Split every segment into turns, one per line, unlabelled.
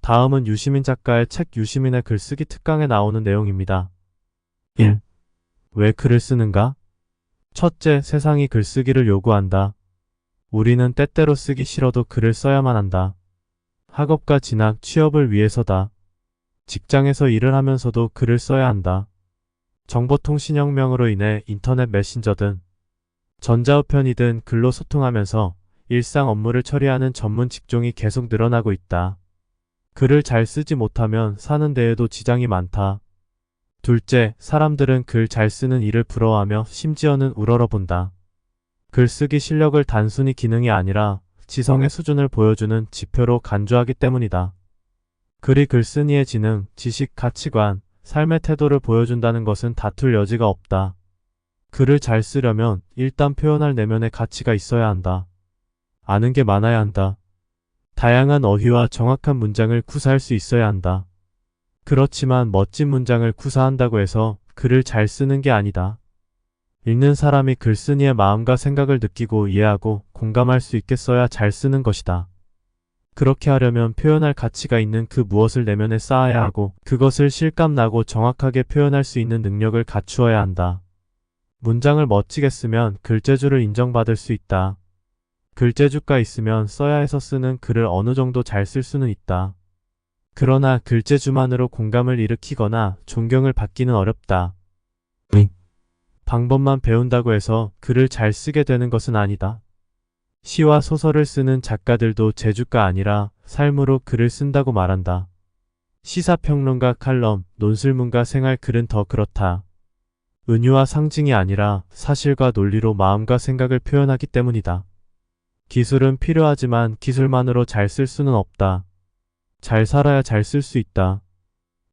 다음은 유시민 작가의 책 유시민의 글쓰기 특강에 나오는 내용입니다. 1. 왜 글을 쓰는가? 첫째, 세상이 글쓰기를 요구한다. 우리는 때때로 쓰기 싫어도 글을 써야만 한다. 학업과 진학, 취업을 위해서다. 직장에서 일을 하면서도 글을 써야 한다. 정보통신혁명으로 인해 인터넷 메신저든 전자우편이든 글로 소통하면서 일상 업무를 처리하는 전문 직종이 계속 늘어나고 있다. 글을 잘 쓰지 못하면 사는 데에도 지장이 많다. 둘째, 사람들은 글 잘 쓰는 일을 부러워하며 심지어는 우러러본다. 글쓰기 실력을 단순히 기능이 아니라 지성의 수준을 보여주는 지표로 간주하기 때문이다. 글이 글쓴이의 지능, 지식, 가치관, 삶의 태도를 보여준다는 것은 다툴 여지가 없다. 글을 잘 쓰려면 일단 표현할 내면의 가치가 있어야 한다. 아는 게 많아야 한다. 다양한 어휘와 정확한 문장을 구사할 수 있어야 한다. 그렇지만 멋진 문장을 구사한다고 해서 글을 잘 쓰는 게 아니다. 읽는 사람이 글쓴이의 마음과 생각을 느끼고 이해하고 공감할 수 있게 써야 잘 쓰는 것이다. 그렇게 하려면 표현할 가치가 있는 그 무엇을 내면에 쌓아야 하고 그것을 실감나고 정확하게 표현할 수 있는 능력을 갖추어야 한다. 문장을 멋지게 쓰면 글재주를 인정받을 수 있다. 글재주가 있으면 써야 해서 쓰는 글을 어느 정도 잘 쓸 수는 있다. 그러나 글재주만으로 공감을 일으키거나 존경을 받기는 어렵다. 방법만 배운다고 해서 글을 잘 쓰게 되는 것은 아니다. 시와 소설을 쓰는 작가들도 재주가 아니라 삶으로 글을 쓴다고 말한다. 시사평론가 칼럼, 논술문가 생활 글은 더 그렇다. 은유와 상징이 아니라 사실과 논리로 마음과 생각을 표현하기 때문이다. 기술은 필요하지만 기술만으로 잘 쓸 수는 없다. 잘 살아야 잘 쓸 수 있다.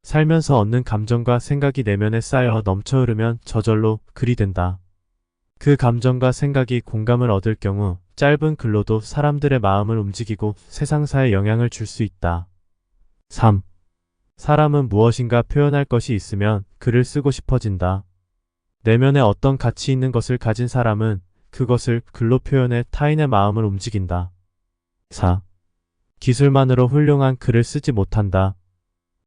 살면서 얻는 감정과 생각이 내면에 쌓여 넘쳐 흐르면 저절로 글이 된다. 그 감정과 생각이 공감을 얻을 경우 짧은 글로도 사람들의 마음을 움직이고 세상사에 영향을 줄 수 있다. 3. 사람은 무엇인가 표현할 것이 있으면 글을 쓰고 싶어진다. 내면에 어떤 가치 있는 것을 가진 사람은 그것을 글로 표현해 타인의 마음을 움직인다. 4. 기술만으로 훌륭한 글을 쓰지 못한다.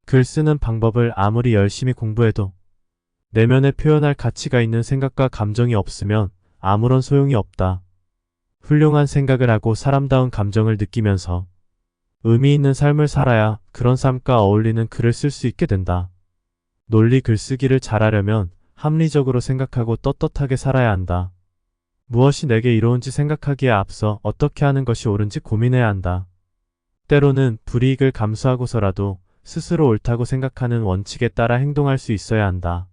글 쓰는 방법을 아무리 열심히 공부해도 내면에 표현할 가치가 있는 생각과 감정이 없으면 아무런 소용이 없다. 훌륭한 생각을 하고 사람다운 감정을 느끼면서 의미 있는 삶을 살아야 그런 삶과 어울리는 글을 쓸 수 있게 된다. 논리 글쓰기를 잘하려면 합리적으로 생각하고 떳떳하게 살아야 한다. 무엇이 내게 이로운지 생각하기에 앞서 어떻게 하는 것이 옳은지 고민해야 한다. 때로는 불이익을 감수하고서라도 스스로 옳다고 생각하는 원칙에 따라 행동할 수 있어야 한다.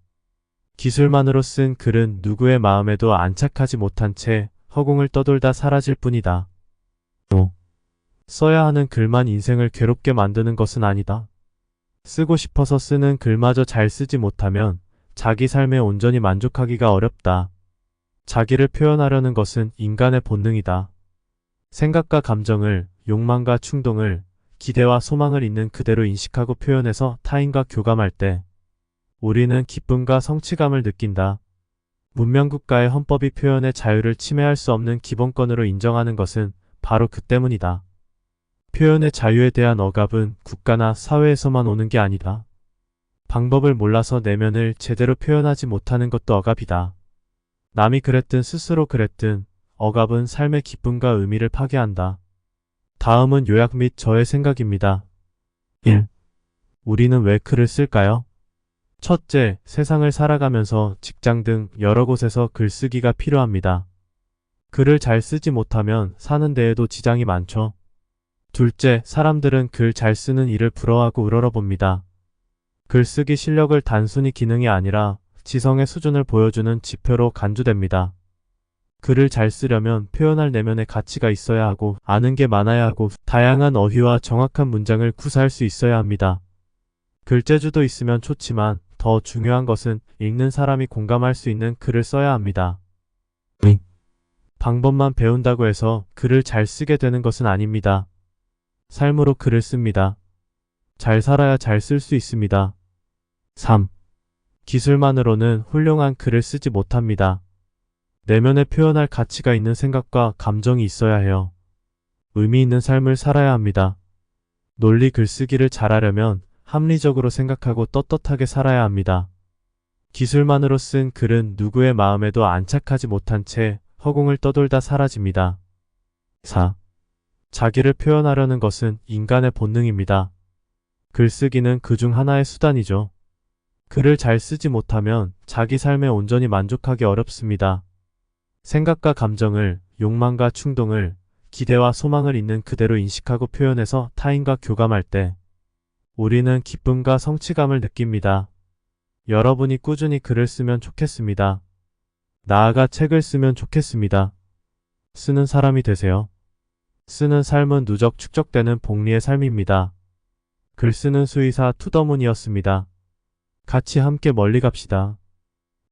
기술만으로 쓴 글은 누구의 마음에도 안착하지 못한 채 허공을 떠돌다 사라질 뿐이다. 5. 써야 하는 글만 인생을 괴롭게 만드는 것은 아니다. 쓰고 싶어서 쓰는 글마저 잘 쓰지 못하면 자기 삶에 온전히 만족하기가 어렵다. 자기를 표현하려는 것은 인간의 본능이다. 생각과 감정을, 욕망과 충동을, 기대와 소망을 있는 그대로 인식하고 표현해서 타인과 교감할 때 우리는 기쁨과 성취감을 느낀다. 문명국가의 헌법이 표현의 자유를 침해할 수 없는 기본권으로 인정하는 것은 바로 그 때문이다. 표현의 자유에 대한 억압은 국가나 사회에서만 오는 게 아니다. 방법을 몰라서 내면을 제대로 표현하지 못하는 것도 억압이다. 남이 그랬든 스스로 그랬든 억압은 삶의 기쁨과 의미를 파괴한다. 다음은 요약 및 저의 생각입니다. 1. 우리는 왜 글을 쓸까요? 첫째, 세상을 살아가면서 직장 등 여러 곳에서 글쓰기가 필요합니다. 글을 잘 쓰지 못하면 사는 데에도 지장이 많죠. 둘째, 사람들은 글 잘 쓰는 일을 부러워하고 우러러봅니다. 글쓰기 실력을 단순히 기능이 아니라 지성의 수준을 보여주는 지표로 간주됩니다. 글을 잘 쓰려면 표현할 내면의 가치가 있어야 하고 아는 게 많아야 하고 다양한 어휘와 정확한 문장을 구사할 수 있어야 합니다. 글재주도 있으면 좋지만 더 중요한 것은 읽는 사람이 공감할 수 있는 글을 써야 합니다. 방법만 배운다고 해서 글을 잘 쓰게 되는 것은 아닙니다. 삶으로 글을 씁니다. 잘 살아야 잘 쓸 수 있습니다. 3. 기술만으로는 훌륭한 글을 쓰지 못합니다. 내면에 표현할 가치가 있는 생각과 감정이 있어야 해요. 의미 있는 삶을 살아야 합니다. 논리 글쓰기를 잘하려면 합리적으로 생각하고 떳떳하게 살아야 합니다. 기술만으로 쓴 글은 누구의 마음에도 안착하지 못한 채 허공을 떠돌다 사라집니다. 4. 자기를 표현하려는 것은 인간의 본능입니다. 글쓰기는 그중 하나의 수단이죠. 글을 잘 쓰지 못하면 자기 삶에 온전히 만족하기 어렵습니다. 생각과 감정을, 욕망과 충동을, 기대와 소망을 있는 그대로 인식하고 표현해서 타인과 교감할 때 우리는 기쁨과 성취감을 느낍니다. 여러분이 꾸준히 글을 쓰면 좋겠습니다. 나아가 책을 쓰면 좋겠습니다. 쓰는 사람이 되세요. 쓰는 삶은 누적 축적되는 복리의 삶입니다. 글 쓰는 수의사 투더문이었습니다. 같이 함께 멀리 갑시다.